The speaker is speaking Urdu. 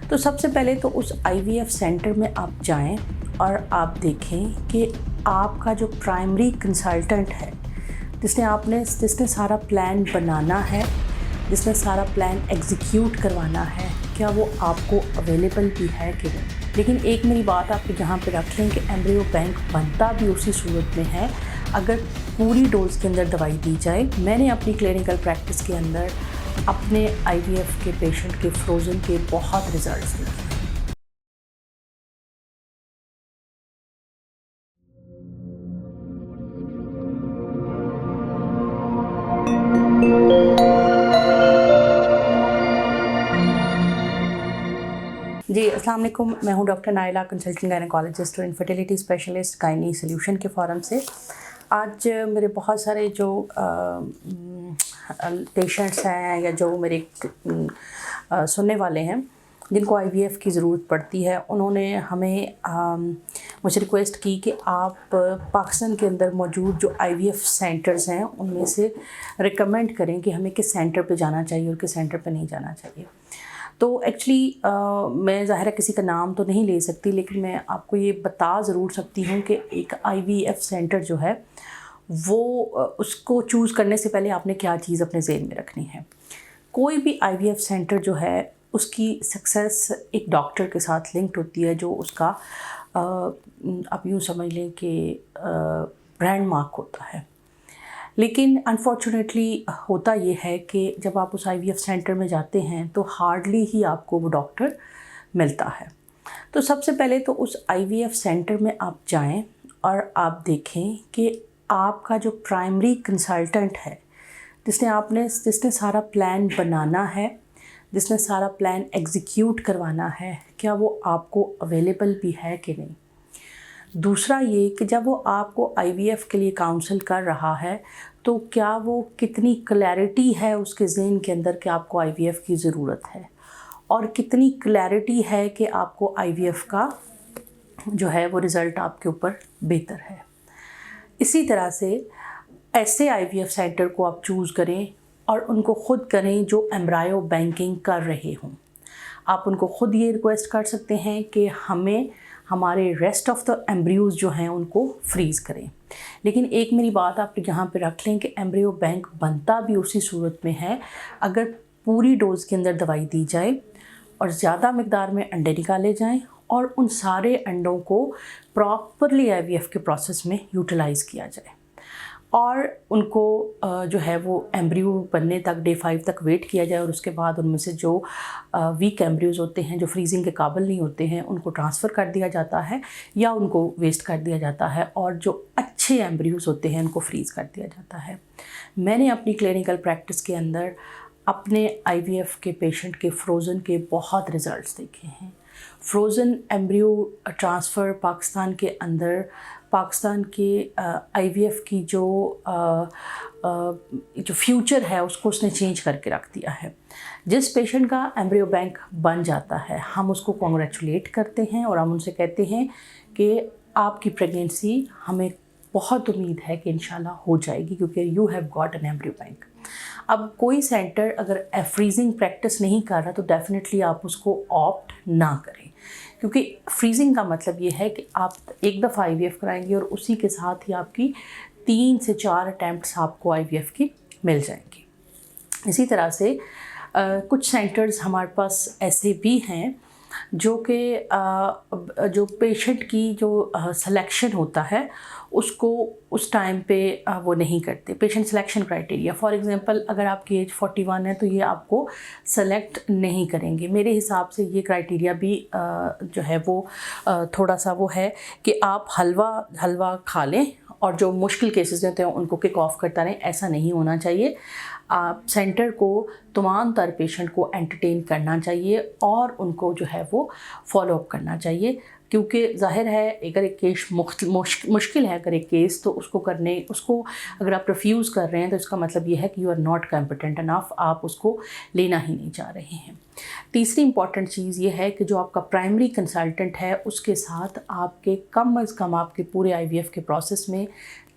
تو سب سے پہلے تو اس IVF سینٹر میں آپ جائیں اور آپ دیکھیں کہ آپ کا جو پرائمری کنسلٹنٹ ہے جس نے سارا پلان بنانا ہے، جس نے سارا پلان ایگزیکیوٹ کروانا ہے، کیا وہ آپ کو اویلیبل بھی ہے کہ نہیں۔ لیکن ایک میری بات آپ یہاں پہ رکھ لیں کہ ایمبریو بینک بنتا بھی اسی صورت میں ہے اگر پوری ڈوز کے اندر دوائی دی جائے۔ میں نے اپنی کلینکل پریکٹس کے اندر اپنے IVF کے پیشنٹ کے فروزن کے بہت ریزلٹس دیکھے۔ جی السلام علیکم، میں ہوں ڈاکٹر نائلہ، کنسلٹنگ گائنیکالوجسٹ اور انفرٹیلیٹی اسپیشلسٹ گائنی سلیوشن کے فورم سے۔ آج میرے بہت سارے جو پیشنٹس ہیں یا جو میرے سننے والے ہیں جن کو IVF کی ضرورت پڑتی ہے، انہوں نے ہمیں مجھے ریکویسٹ کی کہ آپ پاکستان کے اندر موجود جو IVF سینٹرز ہیں ان میں سے ریکمینڈ کریں کہ ہمیں کس سینٹر پہ جانا چاہیے اور کس سینٹر پہ نہیں جانا چاہیے۔ تو ایکچولی میں ظاہرہ کسی کا نام تو نہیں لے سکتی، لیکن میں آپ کو یہ بتا ضرور سکتی ہوں کہ ایک IVF سینٹر جو ہے وہ اس کو چوز کرنے سے پہلے آپ نے کیا چیز اپنے ذہن میں رکھنی ہے۔ کوئی بھی IVF سینٹر جو ہے اس کی سکسیس ایک ڈاکٹر کے ساتھ لنکڈ ہوتی ہے جو اس کا آپ یوں سمجھ لیں کہ برانڈ مارک ہوتا ہے۔ لیکن انفارچونیٹلی ہوتا یہ ہے کہ جب آپ اس IVF سینٹر میں جاتے ہیں تو ہارڈلی ہی آپ کو وہ ڈاکٹر ملتا ہے۔ تو سب سے پہلے تو اس IVF سینٹر میں آپ جائیں اور آپ دیکھیں کہ آپ کا جو پرائمری کنسلٹنٹ ہے جس نے سارا پلان بنانا ہے، جس نے سارا پلان ایگزیکیوٹ کروانا ہے، کیا وہ آپ کو اویلیبل بھی ہے کہ نہیں۔ دوسرا یہ کہ جب وہ آپ کو IVF کے لیے کاؤنسل کر رہا ہے تو کیا وہ کتنی کلیئرٹی ہے اس کے ذہن کے اندر کہ آپ کو IVF کی ضرورت ہے، اور کتنی کلیئرٹی ہے کہ آپ کو IVF کا جو ہے وہ رزلٹ آپ کے اوپر بہتر ہے۔ اسی طرح سے ایسے IVF سینٹر کو آپ چوز کریں اور ان کو خود کریں جو ایمبرائیو بینکنگ کر رہے ہوں۔ آپ ان کو خود یہ ریکویسٹ کر سکتے ہیں کہ ہمیں ہمارے ریسٹ آف دا ایمبریوز جو ہیں ان کو فریز کریں۔ لیکن ایک میری بات آپ یہاں پہ رکھ لیں کہ ایمبریو بینک بنتا بھی اسی صورت میں ہے اگر پوری ڈوز کے اندر دوائی دی جائے اور زیادہ مقدار میں انڈے نکالے جائیں اور ان سارے انڈوں کو پراپرلی IVF کے پروسیس میں یوٹیلائز کیا جائے، اور ان کو جو ہے وہ ایمبریو بننے تک ڈے 5 تک ویٹ کیا جائے، اور اس کے بعد ان میں سے جو ویک ایمبریوز ہوتے ہیں جو فریزنگ کے قابل نہیں ہوتے ہیں ان کو ٹرانسفر کر دیا جاتا ہے یا ان کو ویسٹ کر دیا جاتا ہے، اور جو اچھے ایمبریوز ہوتے ہیں ان کو فریز کر دیا جاتا ہے۔ میں نے اپنی کلینکل پریکٹس کے اندر اپنے IVF کے پیشنٹ کے فروزن کے بہت ریزلٹس دیکھے ہیں۔ فروزن ایمبریو ٹرانسفر پاکستان کے اندر پاکستان کے IVF کی جو فیوچر ہے اس کو اس نے چینج کر کے رکھ دیا ہے۔ جس پیشنٹ کا ایمبریو بینک بن جاتا ہے ہم اس کو کانگریچولیٹ کرتے ہیں اور ہم ان سے کہتے ہیں کہ آپ کی پریگنینسی ہمیں بہت امید ہے کہ انشاءاللہ ہو جائے گی کیونکہ you have got an embryo bank. اب کوئی سینٹر اگر فریزنگ پریکٹس نہیں کر رہا تو ڈیفینیٹلی آپ اس کو آپٹ نہ کریں، کیونکہ فریزنگ کا مطلب یہ ہے کہ آپ ایک دفعہ IVF کرائیں گے اور اسی کے ساتھ ہی آپ کی 3 سے 4 اٹیمپٹس آپ کو IVF کی مل جائیں گی۔ اسی طرح سے کچھ سینٹرز ہمارے پاس ایسے بھی ہیں جو کہ جو پیشنٹ کی جو سلیکشن ہوتا ہے اس کو اس ٹائم پہ وہ نہیں کرتے۔ Patient selection criteria, for example اگر آپ کی ایج 41 ہے تو یہ آپ کو سلیکٹ نہیں کریں گے۔ میرے حساب سے یہ کرائٹیریا بھی جو ہے وہ تھوڑا سا وہ ہے کہ آپ حلوہ کھا لیں اور جو مشکل کیسز ہوتے ہیں ان کو کک آف کرتا رہیں، ایسا نہیں ہونا چاہیے۔ آپ سینٹر کو تمام تر پیشنٹ کو انٹرٹین کرنا چاہیے اور ان کو جو ہے وہ فالو اپ کرنا چاہیے، کیونکہ ظاہر ہے اگر ایک کیس مشکل ہے اگر ایک کیس تو اس کو اگر آپ ریفیوز کر رہے ہیں تو اس کا مطلب یہ ہے کہ you are not competent enough, آپ اس کو لینا ہی نہیں چاہ رہے ہیں۔ تیسری امپورٹنٹ چیز یہ ہے کہ جو آپ کا پرائمری کنسلٹنٹ ہے اس کے ساتھ آپ کے کم از کم آپ کے پورے IVF کے پروسیس میں